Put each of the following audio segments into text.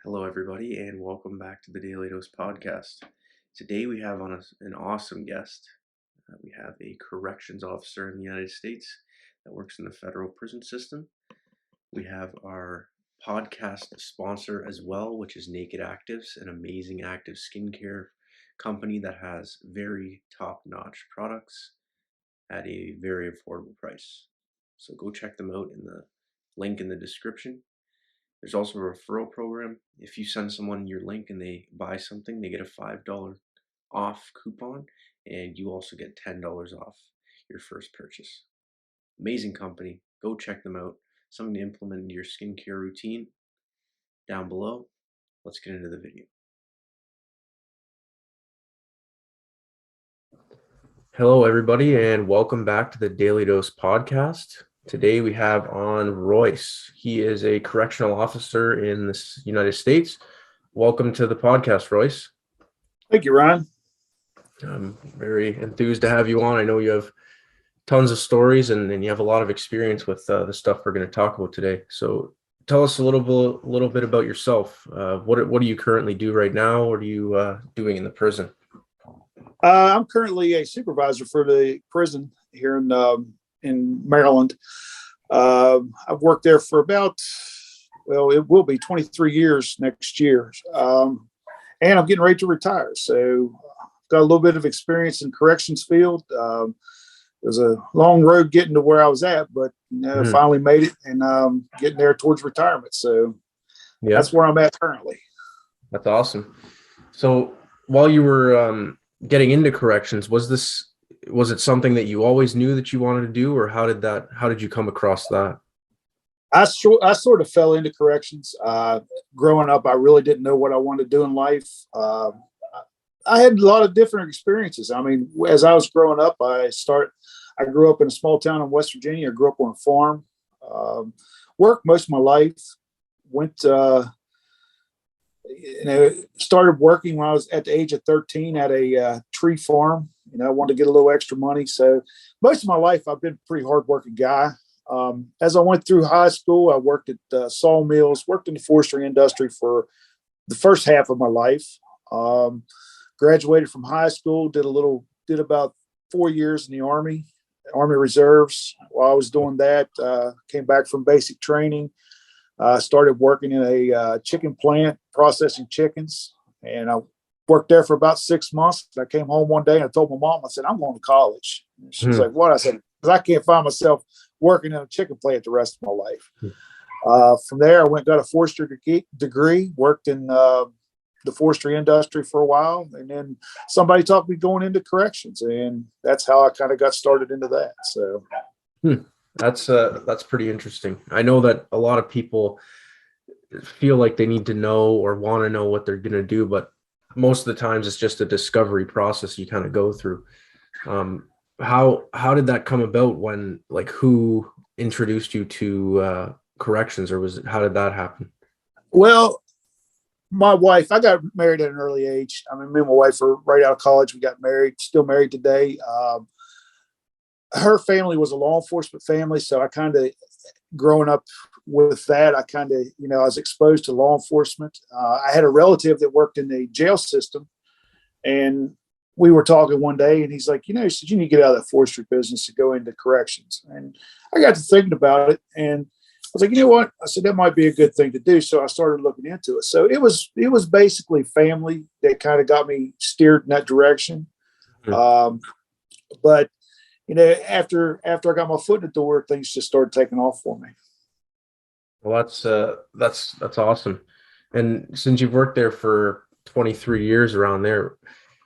Hello, everybody, and welcome back to the Daily Dose podcast. Today, we have an awesome guest. We have a corrections officer in the United States that works in the federal prison system. We have our podcast sponsor as well, which is Naked Actives, an amazing active skincare company that has very top-notch products at a very affordable price. So go check them out in the link in the description. There's also a referral program. If you send someone your link and they buy something, they get a $5 off coupon, and you also get $10 off your first purchase. Amazing company. Go check them out. Something to implement into your skincare routine. Down below. Let's get into the video. Hello, everybody, and welcome back to the Daily Dose podcast. Today we have on Royce. He is a correctional officer in the United States. Welcome to the podcast, Royce. Thank you, Ryan. I'm very enthused to have you on. I know you have tons of stories and you have a lot of experience with the stuff we're going to talk about today. So tell us a little bit about yourself. What do you currently do right now? What are you doing in the prison? I'm currently a supervisor for the prison here in Maryland. I've worked there for it will be 23 years next year. And I'm getting ready to retire. So I've got a little bit of experience in corrections field. It was a long road getting to where I was at, but finally made it and getting there towards retirement. So that's where I'm at currently. That's awesome. So while you were getting into corrections, was it something that you always knew that you wanted to do, or how did you come across that? I sort of fell into corrections. Growing up, I really didn't know what I wanted to do in life. I had a lot of different experiences. I mean, as I was growing up, I grew up in a small town in West Virginia. I grew up on a farm, worked most of my life, started working when I was at the age of 13 at a tree farm. I wanted to get a little extra money. So most of my life, I've been a pretty hardworking guy. As I went through high school, I worked at sawmills, worked in the forestry industry for the first half of my life. Graduated from high school, did about 4 years in the Army Reserves. While I was doing that, came back from basic training. Started working in a chicken plant processing chickens, and I worked there for about 6 months. I came home one day and I told my mom, I said, I'm going to college. And she was like, what? I said, because I can't find myself working in a chicken plant the rest of my life. From there, I got a forestry degree, worked in the forestry industry for a while, and then somebody taught me going into corrections, and that's how I kind of got started into that. So that's pretty interesting. I know that a lot of people feel like they need to know or want to know what they're going to do, but most of the times it's just a discovery process you kind of go through. How did that come about? Who introduced you to corrections, or how did that happen? Well, my wife, I got married at an early age. I mean, me and my wife were right out of college. We got married, still married today. Her family was a law enforcement family. So I kind of, growing up with that, I kind of, I was exposed to law enforcement. I had a relative that worked in the jail system, and we were talking one day, and he's like, he said, you need to get out of that forestry business to go into corrections. And I got to thinking about it, and I was like, you know what? I said, that might be a good thing to do. So I started looking into it. So it was basically family that kind of got me steered in that direction. But after I got my foot in the door, things just started taking off for me. Well, that's awesome. And since you've worked there for 23 years around there,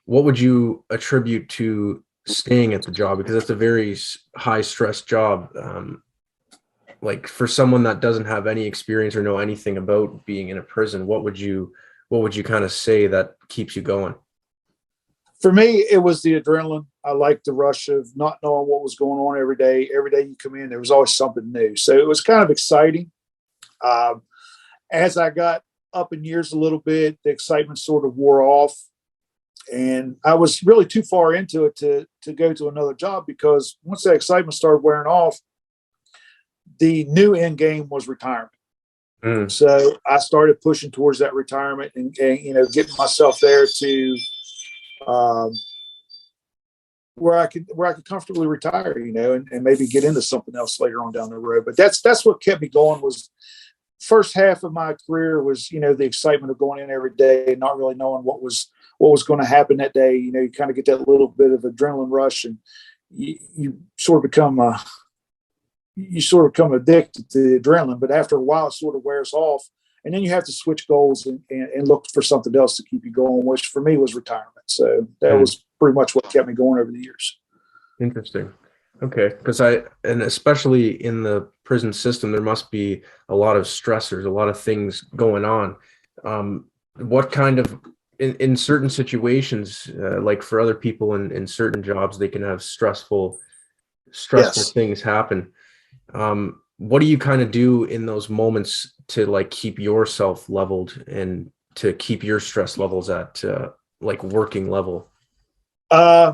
what would you attribute to staying at the job? Because it's a very high stress job. Like for someone that doesn't have any experience or know anything about being in a prison, what would you kind of say that keeps you going? For me, it was the adrenaline. I liked the rush of not knowing what was going on every day. Every day you come in, there was always something new. So it was kind of exciting. As I got up in years a little bit, the excitement sort of wore off. And I was really too far into it to go to another job, because once that excitement started wearing off, the new end game was retirement. Mm. So I started pushing towards that retirement and getting myself there to um, where I could comfortably retire, and maybe get into something else later on down the road. But that's what kept me going. Was first half of my career was the excitement of going in every day and not really knowing what was going to happen that day. You kind of get that little bit of adrenaline rush, and you sort of become addicted to the adrenaline. But after a while, it sort of wears off, and then you have to switch goals and look for something else to keep you going, which for me was retirement. So that Mm. was pretty much what kept me going over the years. Interesting. Okay, because and especially in the prison system, there must be a lot of stressors, a lot of things going on. What kind of in certain situations, like for other people in certain jobs, they can have stressful Yes. things happen. What do you kind of do in those moments to like keep yourself leveled and to keep your stress levels at like working level? Uh,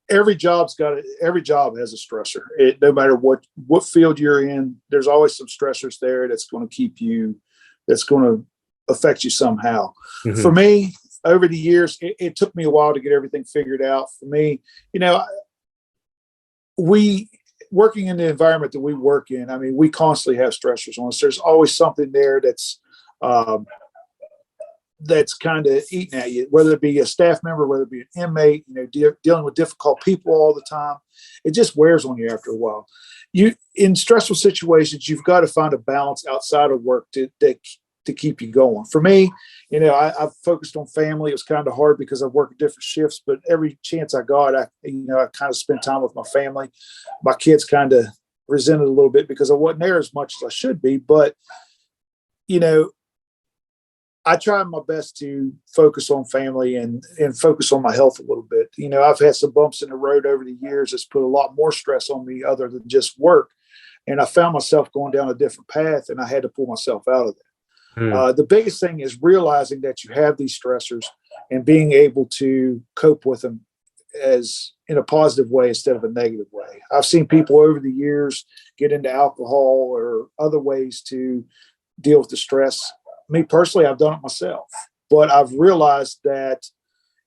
every job has a stressor. No matter what field you're in, there's always some stressors there that's going to affect you somehow. For Hmm. me, over the years, it took me a while to get everything figured out. For me, we working in the environment that we work in, I mean, we constantly have stressors on us. There's always something there um, that's kind of eating at you, whether it be a staff member, whether it be an inmate, dealing with difficult people all the time. It just wears on you after a while. In stressful situations, you've got to find a balance outside of work to keep you going. For me, I've focused on family. It was kind of hard because I've worked different shifts, but every chance I got, I kind of spent time with my family. My kids kind of resented a little bit because I wasn't there as much as I should be, but you know, I try my best to focus on family and focus on my health a little bit. I've had some bumps in the road over the years that's put a lot more stress on me other than just work. And I found myself going down a different path and I had to pull myself out of that. Mm. The biggest thing is realizing that you have these stressors and being able to cope with them as in a positive way instead of a negative way. I've seen people over the years get into alcohol or other ways to deal with the stress. Me personally, I've done it myself, but I've realized that,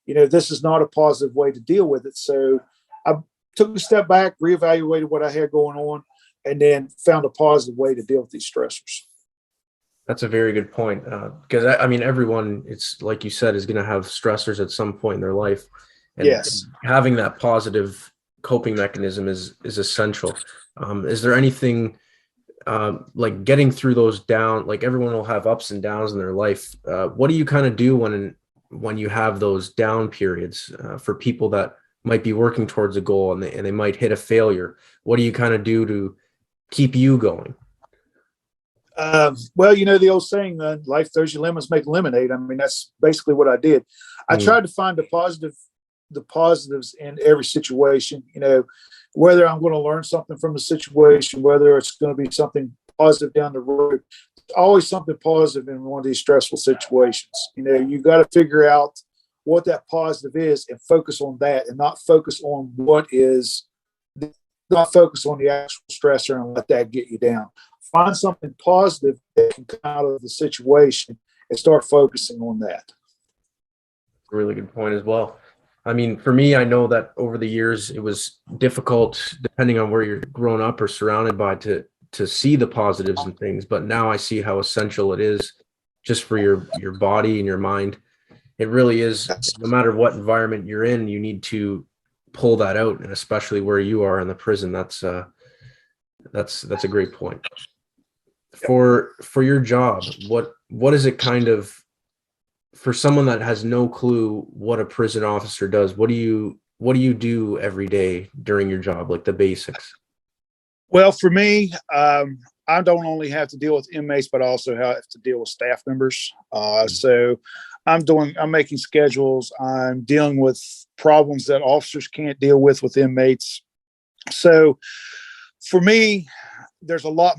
this is not a positive way to deal with it. So I took a step back, reevaluated what I had going on, and then found a positive way to deal with these stressors. That's a very good point. Because I mean, everyone, it's like you said, is going to have stressors at some point in their life, and Yes. having that positive coping mechanism is essential. Is there anything like getting through those down? Like everyone will have ups and downs in their life. What do you kind of do when you have those down periods for people that might be working towards a goal and they might hit a failure? What do you kind of do to keep you going? Well, the old saying, life throws you lemons, make lemonade. I mean, that's basically what I did. I Mm. tried to find the positives in every situation, whether I'm going to learn something from the situation, whether it's going to be something positive down the road, always something positive in one of these stressful situations. You got to figure out what that positive is and focus on that and not focus on not focus on the actual stressor and let that get you down. Find something positive that can come out of the situation and start focusing on that. A really good point as well. I mean, for me, I know that over the years it was difficult, depending on where you're grown up or surrounded by, to see the positives and things. But now I see how essential it is, just for your body and your mind. It really is. No matter what environment you're in, you need to pull that out, and especially where you are in the prison. That's a great point. For your job, what is it kind of, for someone that has no clue what a prison officer does, what do you do every day during your job, like the basics? Well, for me, I don't only have to deal with inmates, but I also have to deal with staff members. So I'm making schedules. I'm dealing with problems that officers can't deal with inmates. So for me, there's a lot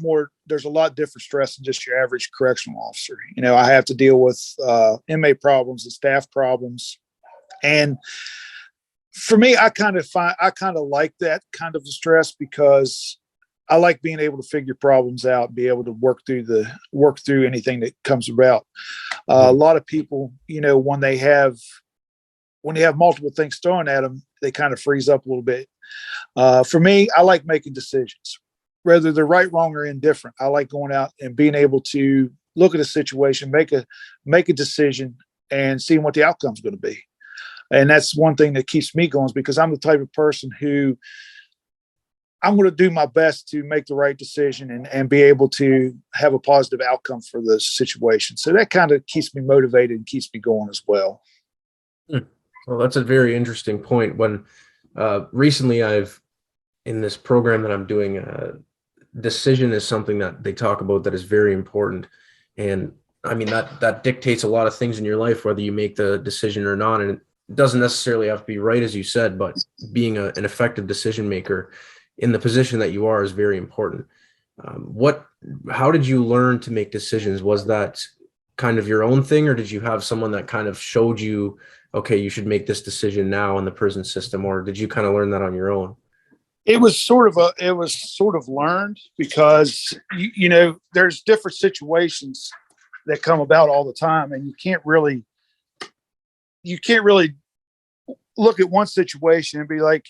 different stress than just your average correctional officer. I have to deal with inmate problems and staff problems. And for me, I kind of like that kind of stress because I like being able to figure problems out, be able to work through anything that comes about. A Mhm. lot of people, when they have multiple things thrown at them, they kind of freeze up a little bit. For me, I like making decisions, whether they're right, wrong, or indifferent. I like going out and being able to look at a situation, make a decision, and seeing what the outcome's going to be. And that's one thing that keeps me going, is because I'm the type of person who I'm going to do my best to make the right decision and be able to have a positive outcome for the situation. So that kind of keeps me motivated and keeps me going as well. Hmm. Well, that's a very interesting point. When recently I've in this program that I'm doing, decision is something that they talk about that is very important. And I mean, that dictates a lot of things in your life, whether you make the decision or not. And it doesn't necessarily have to be right, as you said, but being an effective decision maker in the position that you are is very important. What, how did you learn to make decisions? Was that kind of your own thing, or did you have someone that kind of showed you, okay, you should make this decision now in the prison system, or did you kind of learn that on your own? It was sort of learned, because there's different situations that come about all the time, and you can't really look at one situation and be like,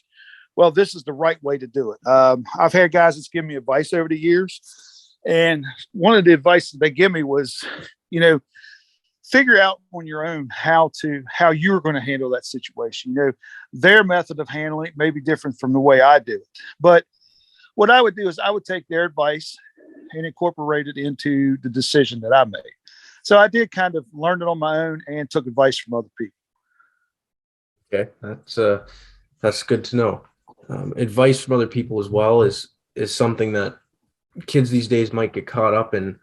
well, this is the right way to do it. I've had guys that's given me advice over the years, and one of the advice that they give me was, you know, figure out on your own how you're going to handle that situation. Their method of handling it may be different from the way I do it, but what I would do is I would take their advice and incorporate it into the decision that I made. So I did kind of learn it on my own and took advice from other people. Okay, that's good to know. Advice from other people as well is something that kids these days might get caught up in,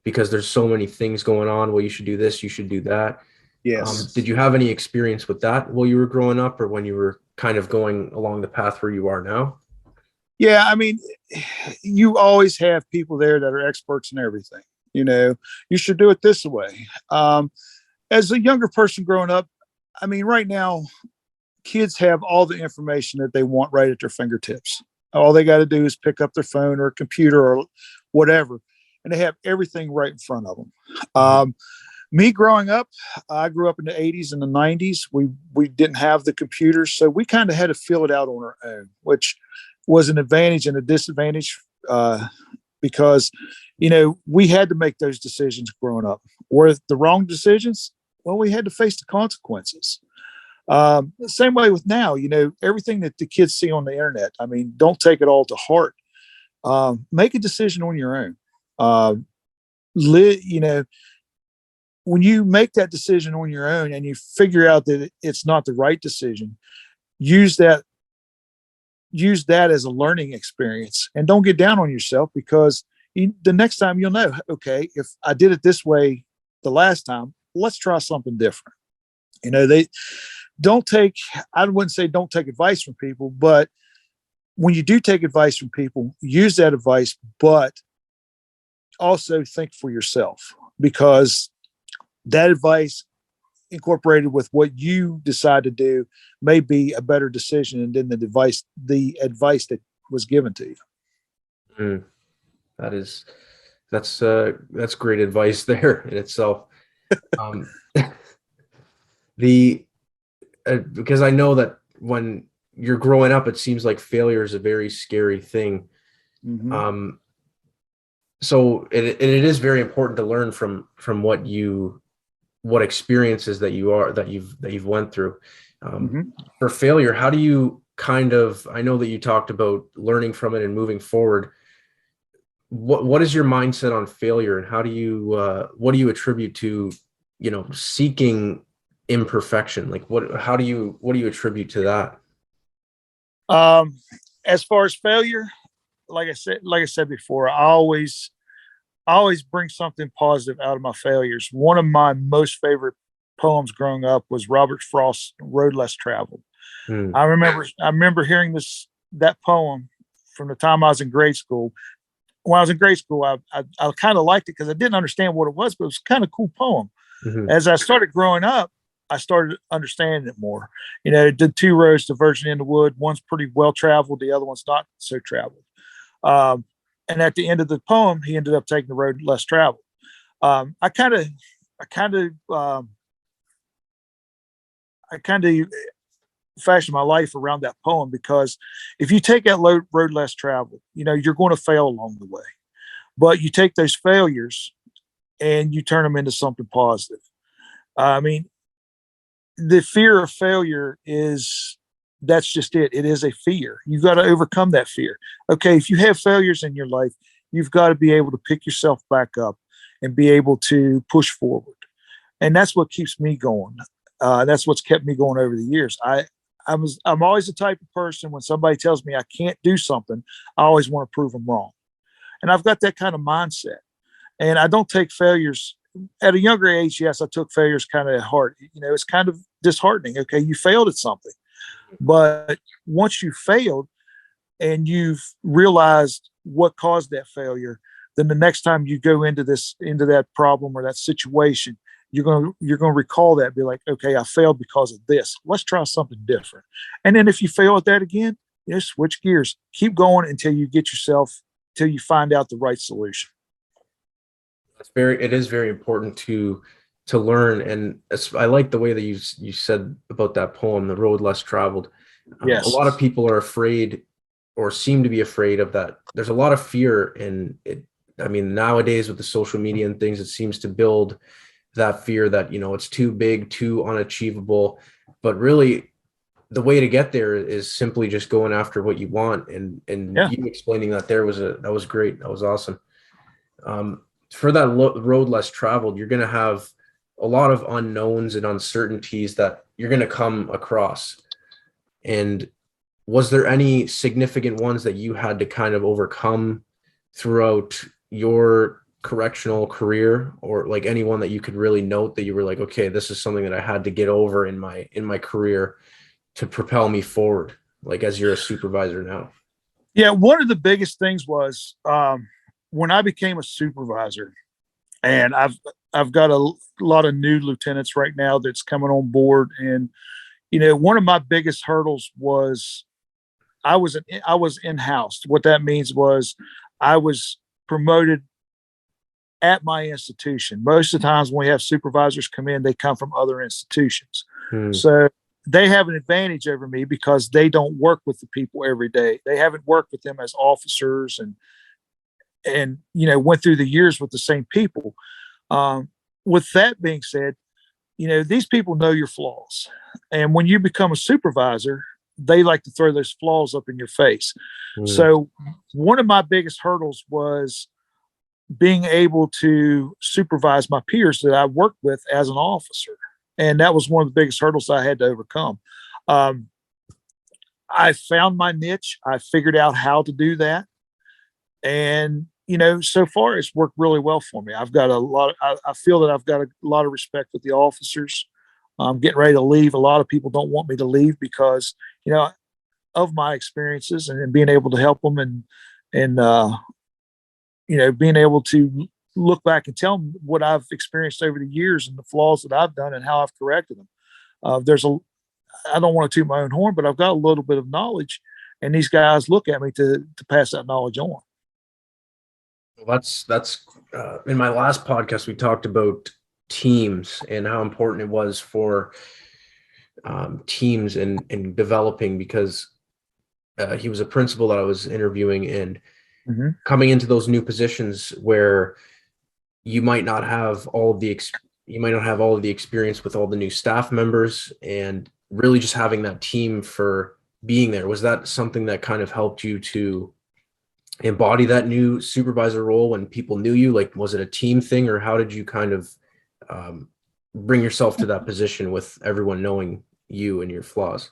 because there's so many things going on. Well, you should do this, you should do that. Yes. Did you have any experience with that while you were growing up, or when you were kind of going along the path where you are now? Yeah, I mean, you always have people there that are experts in everything. You should do it this way. As a younger person growing up, I mean, right now, kids have all the information that they want right at their fingertips. All they got to do is pick up their phone or computer or whatever, and they have everything right in front of them. Mhm. Me growing up, I grew up in the '80s and the '90s. We didn't have the computers, so we kind of had to fill it out on our own, which was an advantage and a disadvantage, because we had to make those decisions growing up. Were the wrong decisions? Well, we had to face the consequences. Same way with now, everything that the kids see on the internet. I mean, don't take it all to heart. Make a decision on your own. Uh, when you make that decision on your own and you figure out that it's not the right decision, use that use that as a learning experience, and don't get down on yourself, because the next time you'll know, okay, if I did it this way the last time, let's try something different. They don't take, I wouldn't say don't take advice from people, but when you do take advice from people, use that advice, but also think for yourself, because that advice incorporated with what you decide to do may be a better decision than the advice that was given to you. Mm, that is that's great advice there in itself. Um, the Because I know that when you're growing up, it seems like failure is a very scary thing. Mm-hmm. Um, so it is very important to learn from what experiences that you've went through. Um, Mm-hmm. for failure, how do you kind of, I know that you talked about learning from it and moving forward. What is your mindset on failure, and what do you attribute to, seeking imperfection? Like what do you attribute to that? Um, as far as failure, like I said before, I always bring something positive out of my failures. One of my most favorite poems growing up was Robert Frost's "Road Less Traveled." Hmm. I remember hearing that poem from the time I was in grade school. When I was in grade school, I kind of liked it because I didn't understand what it was, but it was kind of cool poem. Mhm. As I started growing up, I started understanding it more. The two roads diverging in the wood. One's pretty well traveled, the other one's not so traveled. And at the end of the poem, he ended up taking the road less traveled. I kind of, I kind of, I kind of fashioned my life around that poem because if you take that road less traveled, you're going to fail along the way. But you take those failures and you turn them into something positive. I mean, the fear of failure is that's just it. It is a fear. You've got to overcome that fear. Okay, if you have failures in your life, you've got to be able to pick yourself back up and be able to push forward. And that's what keeps me going. That's what's kept me going over the years. I'm always the type of person when somebody tells me I can't do something, I always want to prove them wrong. And I've got that kind of mindset. And I don't take failures at a younger age. Yes, I took failures kind of at heart. It's kind of disheartening. Okay, you failed at something, but once you failed and you've realized what caused that failure, then the next time you go into that problem or that situation, you're going to recall that, be like, okay, I failed because of this. Let's try something different. And then if you fail at that again, switch gears, keep going until you find out the right solution. It is very important to learn, and I like the way that you said about that poem, "The Road Less Traveled." A Yes. lot of people are afraid, or seem to be afraid of that. There's a lot of fear in it. I mean, nowadays with the social media and things, it seems to build that fear that it's too big, too unachievable. But really, the way to get there is simply just going after what you want. And Yeah. you explaining that that was great. That was awesome. For that road less traveled, you're going to have a lot of unknowns and uncertainties that you're going to come across. And was there any significant ones that you had to kind of overcome throughout your correctional career, or like anyone that you could really note that you were like, okay, this is something that I had to get over in my career to propel me forward, like as you're a supervisor now? Yeah. One of the biggest things was when I became a supervisor, and I've got a lot of new lieutenants right now that's coming on board, and one of my biggest hurdles was I was in-house. What that means was I was promoted at my institution. Most of the times when we have supervisors come in, they come from other institutions. Hmm. So they have an advantage over me because they don't work with the people every day. They haven't worked with them as officers and went through the years with the same people. With that being said, these people know your flaws. And when you become a supervisor, they like to throw those flaws up in your face. Hmm. So one of my biggest hurdles was being able to supervise my peers that I worked with as an officer. And that was one of the biggest hurdles I had to overcome. Um, I found my niche. I figured out how to do that. And, so far it's worked really well for me. I've got I feel that I've got a lot of respect with the officers. I'm getting ready to leave. A lot of people don't want me to leave because, of my experiences and being able to help them and being able to look back and tell them what I've experienced over the years and the flaws that I've done and how I've corrected them. I don't want to toot my own horn, but I've got a little bit of knowledge, and these guys look at me to pass that knowledge on. Well, that's in my last podcast, we talked about teams and how important it was for teams and developing, because he was a principal that I was interviewing, and Mm-hmm. coming into those new positions where you might not have all of the experience with all the new staff members, and really just having that team for being there. Was that something that kind of helped you to embody that new supervisor role when people knew you? Like, was it a team thing, or how did you kind of um, bring yourself to that position with everyone knowing you and your flaws?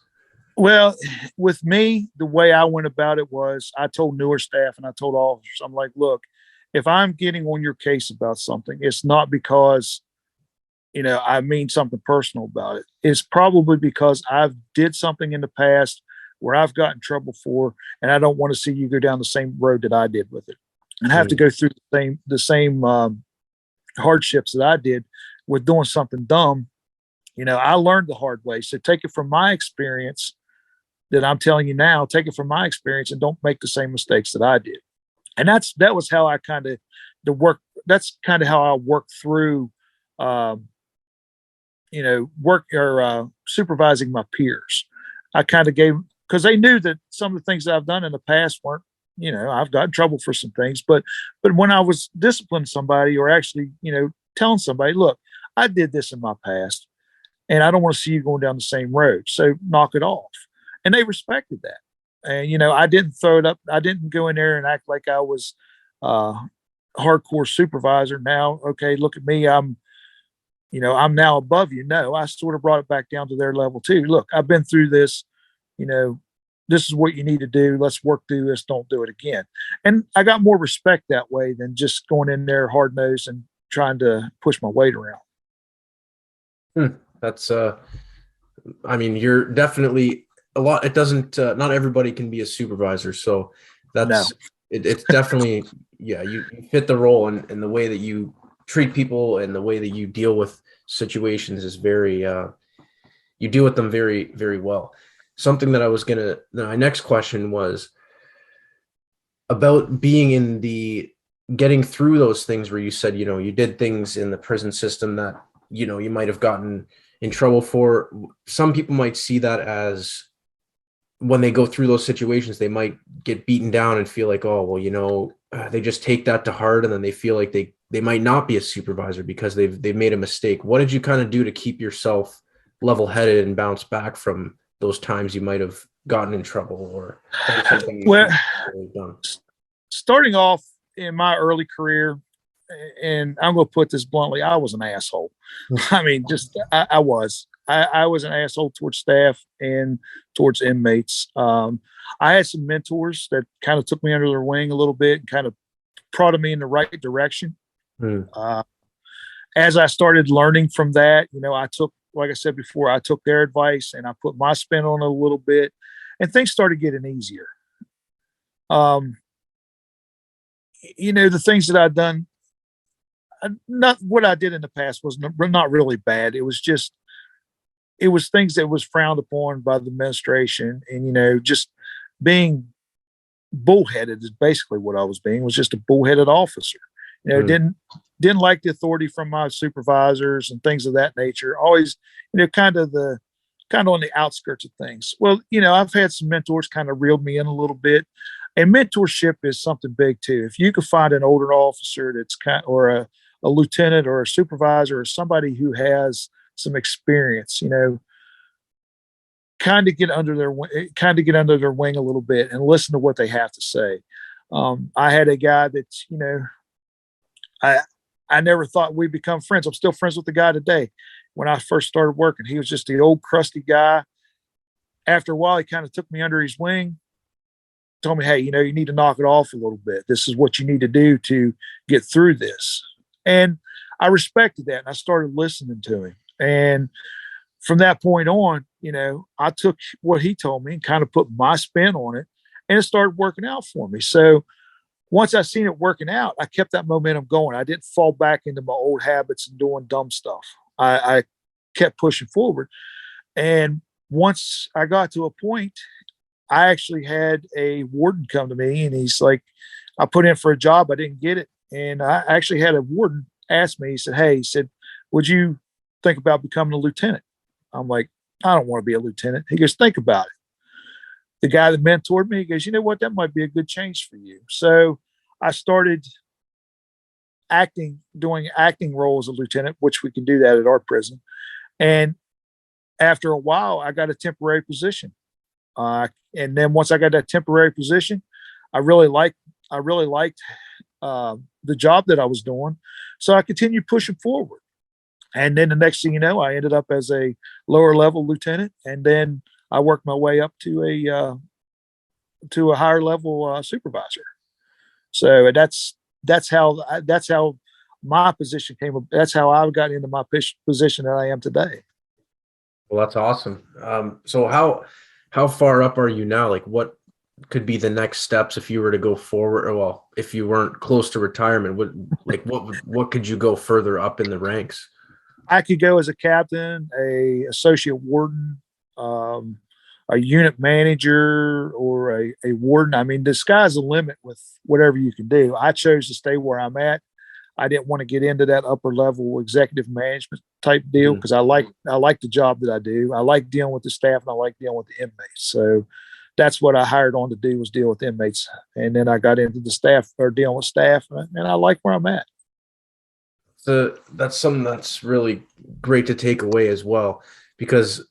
Well, with me, the way I went about it was I told newer staff and I told officers, I'm like, look, if I'm getting on your case about something, it's not because, I mean something personal about it. It's probably because I've did something in the past where I've gotten in trouble for, and I don't want to see you go down the same road that I did with it and have to Mm. go through the same hardships that I did with doing something dumb. I learned the hard way. So take it from my experience that I'm telling you now, take it from my experience and don't make the same mistakes that I did. And that was how I kind of the work. That's kind of how I worked through, um, work or supervising my peers. I kind of gave because they knew that some of the things that I've done in the past weren't, I've got in trouble for some things, but when I was disciplining somebody or actually, telling somebody, look, I did this in my past, and I don't want to see you going down the same road, so knock it off. And they respected that. And I didn't throw it up. I didn't go in there and act like I was uh, hardcore supervisor. Now, okay, look at me. I'm now above you. No, I sort of brought it back down to their level too. Look, I've been through this. You know, this is what you need to do. Let's work through this. Don't do it again. And I got more respect that way than just going in there hard nosed and trying to push my weight around. Hmm. That's I mean, you're definitely a lot. It doesn't. Not everybody can be a supervisor, so No. that's it's definitely yeah. You fit the role, and the way that you treat people and the way that you deal with situations is very. You deal with them very very well. Something that I was gonna. My next question was about being in the getting through those things where you said you did things in the prison system that you might have gotten in trouble for. Some people might see that as when they go through those situations, they might get beaten down and feel like, oh, well, they just take that to heart, and then they feel like they might not be a supervisor because they've made a mistake. What did you kind of do to keep yourself level-headed and bounce back from those times you might have gotten in trouble or done something you Well, shouldn't have really done? starting off in my early career, and I'm going to put this bluntly, I was an asshole. I mean, just I was. I was an asshole towards staff and towards inmates. I had some mentors that kind of took me under their wing a little bit and kind of prodded me in the right direction. Hmm. As I started learning from that, I took, like I said before, I took their advice and I put my spin on it a little bit, and things started getting easier. Um, the things that I'd done, not what I did in the past was not really bad. It was things that was frowned upon by the administration, and just being bullheaded is basically what I was being. Was just a bullheaded officer. Hmm. Didn't like the authority from my supervisors and things of that nature. Always, kind of on the outskirts of things. Well, I've had some mentors kind of reeled me in a little bit, and mentorship is something big too. If you could find an older officer that's or a lieutenant or a supervisor or somebody who has some experience, kind of get under their wing a little bit and listen to what they have to say. I had a guy that's, I I never thought we'd become friends. I'm still friends with the guy today. When I first started working, he was just the old crusty guy. After a while, he kind of took me under his wing, told me, hey, you need to knock it off a little bit. This is what you need to do to get through this. And I respected that, and I started listening to him. And from that point on, I took what he told me and kind of put my spin on it, and it started working out for me. So once I seen it working out, I kept that momentum going. I didn't fall back into my old habits and doing dumb stuff. I kept pushing forward. And once I got to a point, I actually had a warden come to me, and he's like, I put in for a job, I didn't get it. And I actually had a warden ask me, he said, hey, would you think about becoming a lieutenant? I'm like, I don't want to be a lieutenant. He goes, think about it. The guy that mentored me, he goes, you know what, that might be a good change for you. So I started doing acting role as a lieutenant, which we can do that at our prison. And after a while, I got a temporary position. And then once I got that temporary position, I really liked the job that I was doing. So I continued pushing forward. And then the next thing you know, I ended up as a lower level lieutenant, and then I worked my way up to a higher level supervisor. So that's how my position came. That's how I got into my position that I am today. Well, that's awesome. So how far up are you now? Like, what could be the next steps if you were to go forward? Or, well, if you weren't close to retirement, what could you go further up in the ranks? I could go as a captain, a associate warden, a unit manager or a warden. I mean, the sky's the limit with whatever you can do. I chose to stay where I'm at. I didn't want to get into that upper level executive management type deal Mhm. because I like the job that I do. I like dealing with the staff and I like dealing with the inmates. So that's what I hired on to do, was deal with inmates. And then I got into the staff, or dealing with staff, and I like where I'm at. That's something that's really great to take away as well, because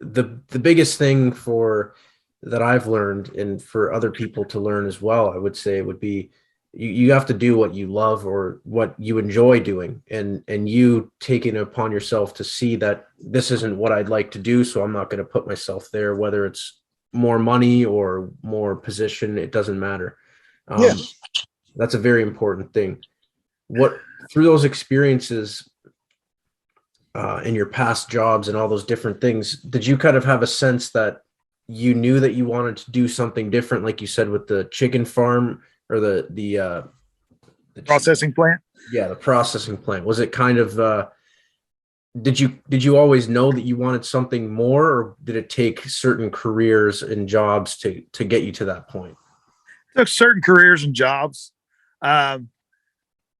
the biggest thing for that I've learned, and for other people to learn as well, I would say, would be you have to do what you love or what you enjoy doing, and you taking it upon yourself to see that this isn't what I'd like to do, so I'm not going to put myself there, whether it's more money or more position, it doesn't matter. Yeah. um, that's a very important thing. What, through those experiences, in your past jobs and all those different things, did you kind of have a sense that you knew that you wanted to do something different, like you said with the chicken farm, or the Processing plant. yeah, the processing plant? Was it kind of did you always know that you wanted something more, or did it take certain careers and jobs to get you to that point? Took certain careers and jobs. Um,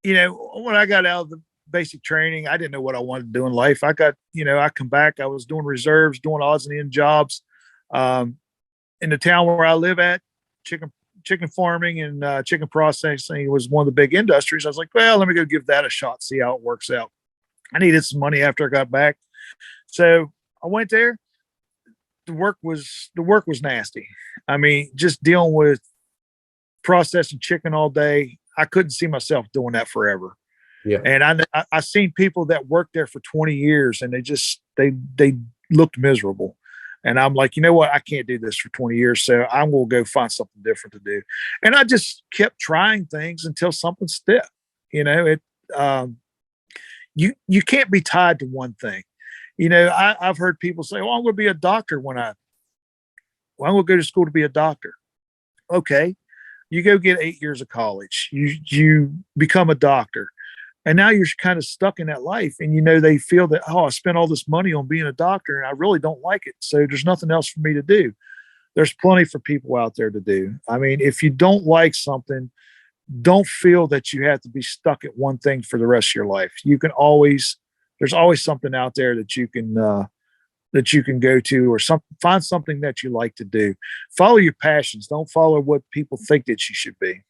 when I got out of the basic training, I didn't know what I wanted to do in life. I come back, I was doing reserves, doing odds and end jobs. Um, in the town where I live at, chicken farming and chicken processing was one of the big industries. I was like, well, let me go give that a shot, see how it works out. I needed some money after I got back, so I went there. The work was nasty. I mean, just dealing with processing chicken all day, I couldn't see myself doing that forever. Yeah. And I seen people that worked there for 20 years and they looked miserable. And I'm like, you know what? I can't do this for 20 years. So I'm going to go find something different to do. And I just kept trying things until something stuck. Um, you can't be tied to one thing. I've heard people say, well, I'm going to be a doctor I'm going to go to school to be a doctor. Okay. You go get 8 years of college. You become a doctor. And now you're kind of stuck in that life. And they feel that, oh, I spent all this money on being a doctor and I really don't like it. So there's nothing else for me to do. There's plenty for people out there to do. I mean, if you don't like something, don't feel that you have to be stuck at one thing for the rest of your life. There's always something out there that you can go to, or find something that you like to do. Follow your passions. Don't follow what people think that you should be.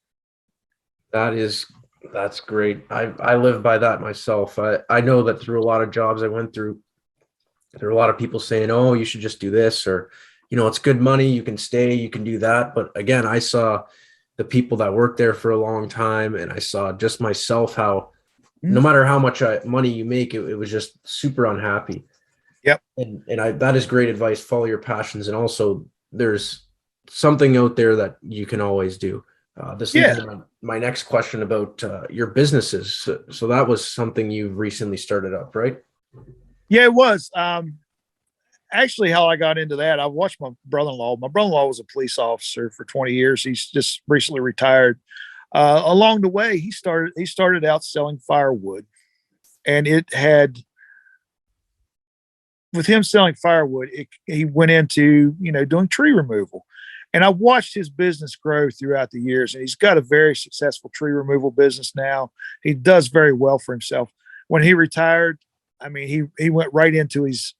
That is, that's great. I live by that myself. I know that through a lot of jobs I went through, there are a lot of people saying, "Oh, you should just do this," or, it's good money, you can stay, you can do that. But again, I saw the people that worked there for a long time, and I saw just myself how no Mm. matter how much money you make, it was just super unhappy. Yep. And that is great advice. Follow your passions, and also there's something out there that you can always do. This leads Yeah. me to my next question about your businesses. So that was something you've recently started up, right? Yeah, it was. Actually, how I got into that, I watched my brother-in-law. My brother-in-law was a police officer for 20 years. He's just recently retired. Along the way, he started out selling firewood, and it had with him selling firewood, he went into doing tree removal, and I watched his business grow throughout the years. And he's got a very successful tree removal business now. He does very well for himself. When he retired, I mean, he went right into his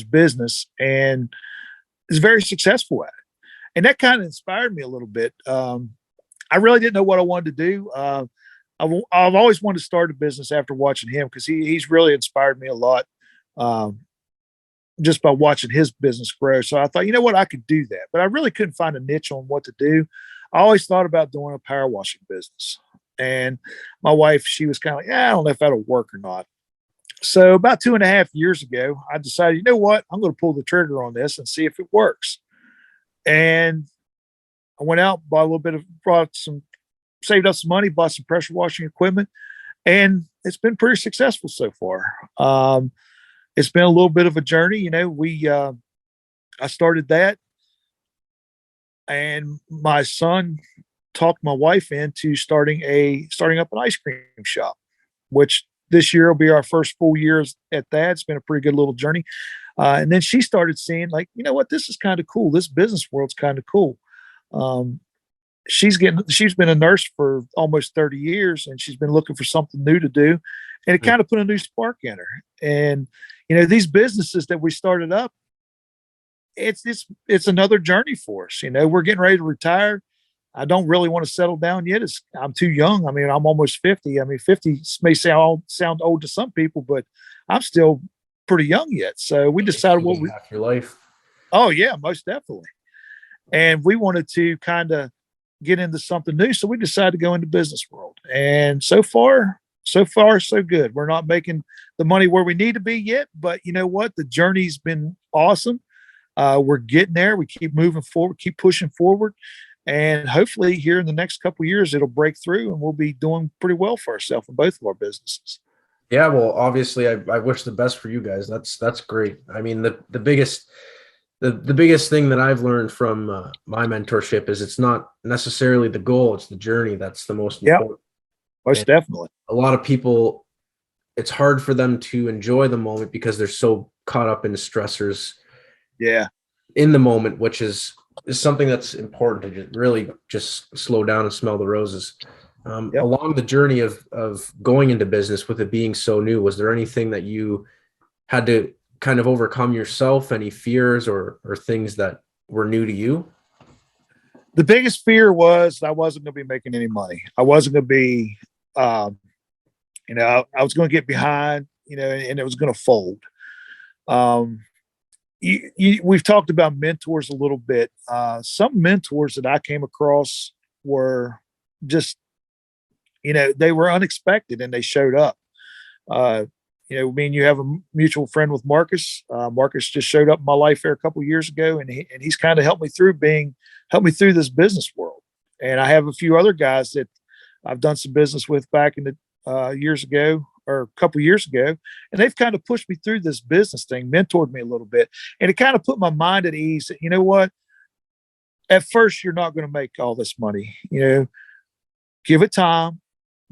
business and is very successful at it. And that kind of inspired me a little bit. I really didn't know what I wanted to do. I've always wanted to start a business after watching him, because he's really inspired me a lot. Um, just by watching his business grow. So I thought, you know what, I could do that, but I really couldn't find a niche on what to do. I always thought about doing a power washing business. And my wife, she was kind of like, yeah, I don't know if that'll work or not. So about 2.5 years ago, I decided, you know what, I'm going to pull the trigger on this and see if it works. And I went out, bought a little bit of, saved up some money, bought some pressure washing equipment, and it's been pretty successful so far. It's been a little bit of a journey. I started that, and my son talked my wife into starting up an ice cream shop, which this year will be our first full year at that. It's been a pretty good little journey. And then she started seeing, like, you know what, this is kind of cool. This business world's kind of cool. Um, she's been a nurse for almost 30 years, and she's been looking for something new to do, and it kind of put a new spark in her. And these businesses that we started up, it's another journey for us. We're getting ready to retire. I don't really want to settle down yet. I'm too young. I mean, I'm almost 50. I mean, 50 may sound old to some people, but I'm still pretty young yet. So we decided half your life. Oh yeah, most definitely. And we wanted to kind of get into something new. So we decided to go into business world. And so far, so good. We're not making the money where we need to be yet, but you know what? The journey's been awesome. We're getting there. We keep moving forward, keep pushing forward. And hopefully here in the next couple of years, it'll break through and we'll be doing pretty well for ourselves in both of our businesses. Yeah, well, obviously, I wish the best for you guys. That's great. I mean, the biggest thing that I've learned from my mentorship is it's not necessarily the goal; it's the journey that's the most Yeah, important. most And definitely. a lot of people, it's hard for them to enjoy the moment because they're so caught up in stressors Yeah. in the moment, which is something that's important to really just slow down and smell the roses. Yep. Along the journey of going into business, with it being so new, was there anything that you had to kind of overcome yourself? Any fears or things that were new to you? The biggest fear was I wasn't going to be making any money. I wasn't going to be, um, I was going to get behind, and it was going to fold. Um, we've talked about mentors a little bit. Some mentors that I came across were just, they were unexpected and they showed up. Uh, me and you have a mutual friend with Marcus. Marcus just showed up in my life here a couple of years ago, and he's kind of helped me through this business world. And I have a few other guys that I've done some business with back in the years ago or a couple of years ago, and they've kind of pushed me through this business thing, mentored me a little bit, and it kind of put my mind at ease that, you know what, at first you're not going to make all this money. Give it time,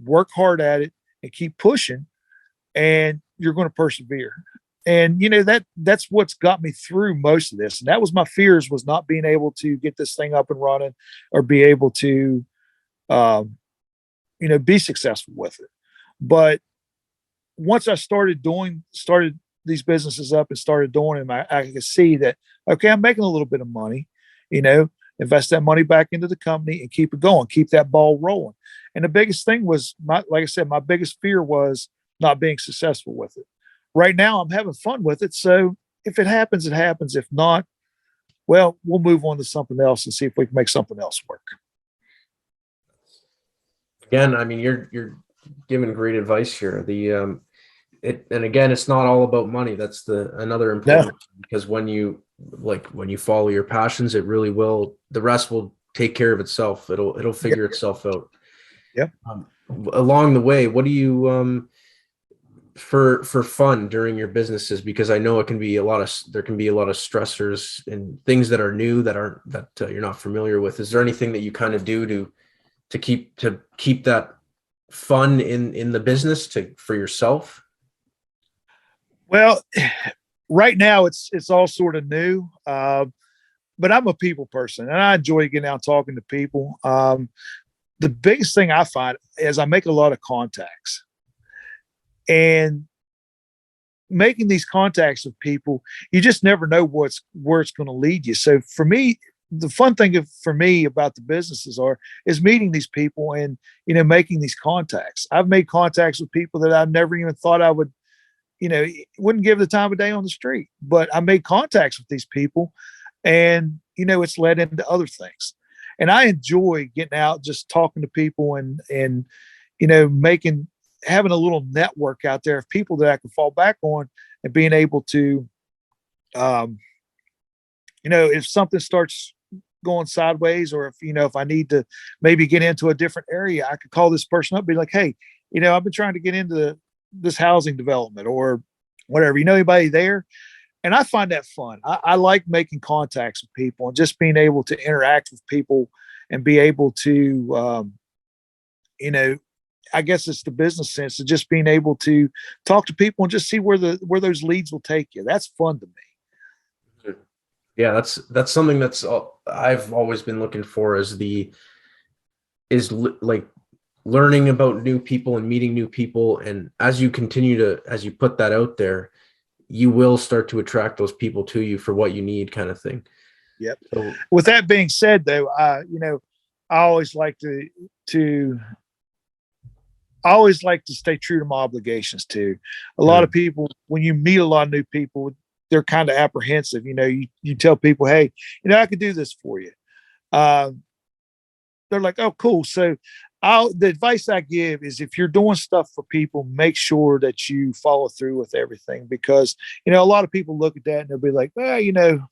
work hard at it, and keep pushing, and you're going to persevere. And that's what's got me through most of this. And that was my fears, was not being able to get this thing up and running or be able to um, be successful with it. But once I started these businesses up and started doing them, I could see that, okay, I'm making a little bit of money, invest that money back into the company and keep it going, keep that ball rolling. And the biggest thing was, like I said, my biggest fear was not being successful with it. Right now, I'm having fun with it. So if it happens, it happens. If not, well, we'll move on to something else and see if we can make something else work. Again, I mean, you're giving great advice here. And again, it's not all about money. That's another No. important, because when you follow your passions, it really will. The rest will take care of itself. It'll figure itself out. Yep. Along the way, what do you for fun during your businesses? Because I know there can be a lot of stressors and things that are new that you're not familiar with. Is there anything that you kind of do to keep that fun in the business for yourself? Well, right now it's all sort of new, but I'm a people person and I enjoy getting out talking to people. The biggest thing I find is I make a lot of contacts, and making these contacts with people, you just never know where it's going to lead you. So for me, the fun thing for me about the businesses is meeting these people and making these contacts. I've made contacts with people that I never even thought I would, wouldn't give the time of day on the street, but I made contacts with these people, and it's led into other things. And I enjoy getting out, just talking to people, and having a little network out there of people that I can fall back on, and being able to, if something starts going sideways, or if I need to maybe get into a different area, I could call this person up and be like, hey, I've been trying to get into this housing development or whatever. Anybody there? And I find that fun. I like making contacts with people and just being able to interact with people and be able to, I guess it's the business sense of just being able to talk to people and just see where those leads will take you. That's fun to me. Yeah, that's something that's I've always been looking for like learning about new people and meeting new people. And as you as you put that out there, you will start to attract those people to you for what you need, kind of thing. Yep. So, With that being said, though, I always like to I always like to stay true to my obligations too. A lot of people, when you meet a lot of new people, they're kind of apprehensive. You tell people, hey, I could do this for you. Uh, they're like, oh, cool. So the advice I give is if you're doing stuff for people, make sure that you follow through with everything because, a lot of people look at that and they'll be like, well,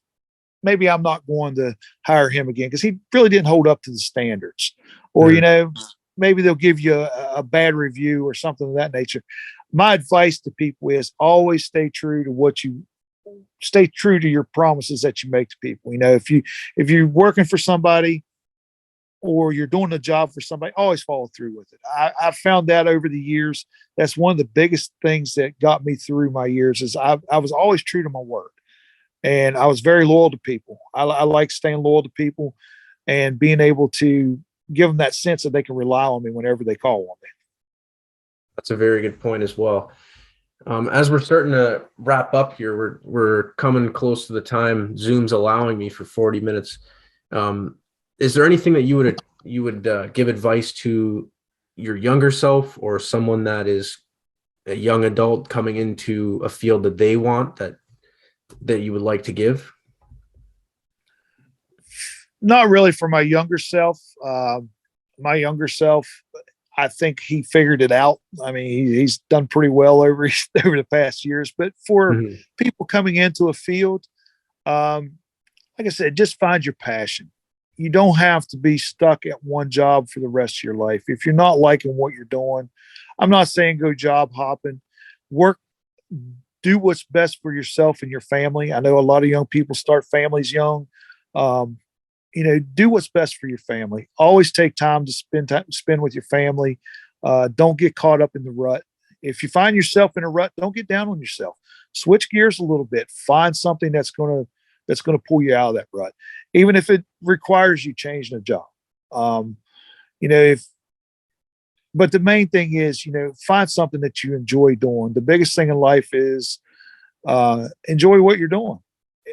maybe I'm not going to hire him again because he really didn't hold up to the standards. Or, maybe they'll give you a bad review or something of that nature. My advice to people is always stay true to your promises that you make to people. If you're working for somebody or you're doing a job for somebody, always follow through with it. I've found that over the years. That's one of the biggest things that got me through my years is I was always true to my word. And I was very loyal to people. I like staying loyal to people and being able to give them that sense that they can rely on me whenever they call on me. that's a very good point as well. As we're starting to wrap up here, we're coming close to the time Zoom's allowing me for 40 minutes. Is there anything that you would give advice to your younger self or someone that is a young adult coming into a field that they want that you would like to give? Not really for my younger self. My younger self, I think he figured it out. I mean, he's done pretty well over over the past years. But for people coming into a field, like I said, just find your passion. You don't have to be stuck at one job for the rest of your life. If you're not liking what you're doing, I'm not saying go job hopping. Work, do what's best for yourself and your family. I know a lot of young people start families young. Um, do what's best for your family. Always take time to spend with your family. Don't get caught up in the rut. If you find yourself in a rut, don't get down on yourself. Switch gears a little bit. Find something that's gonna pull you out of that rut, even if it requires you changing a job. Um, if but the main thing is, find something that you enjoy doing. The biggest thing in life is enjoy what you're doing.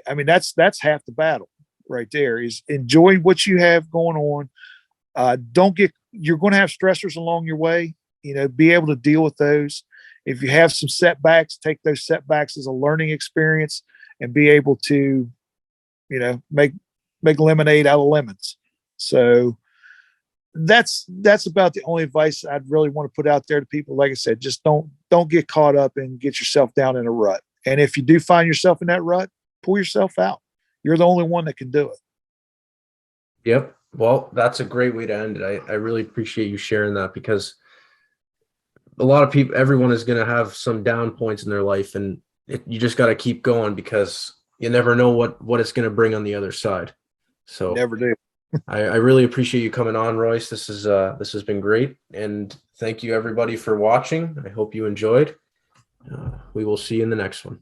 I mean, that's half the battle right there is enjoy what you have going on. You're going to have stressors along your way, be able to deal with those. If you have some setbacks, take those setbacks as a learning experience and be able to, make lemonade out of lemons. So that's about the only advice I'd really want to put out there to people. Like I said, just don't get caught up and get yourself down in a rut. And if you do find yourself in that rut, pull yourself out. You're the only one that can do it. Yep. Well, that's a great way to end it. I really appreciate you sharing that because a lot of people, everyone is going to have some down points in their life, and you just got to keep going because you never know what it's going to bring on the other side. So never do. I really appreciate you coming on, Royce. This has been great, and thank you everybody for watching. I hope you enjoyed. We will see you in the next one.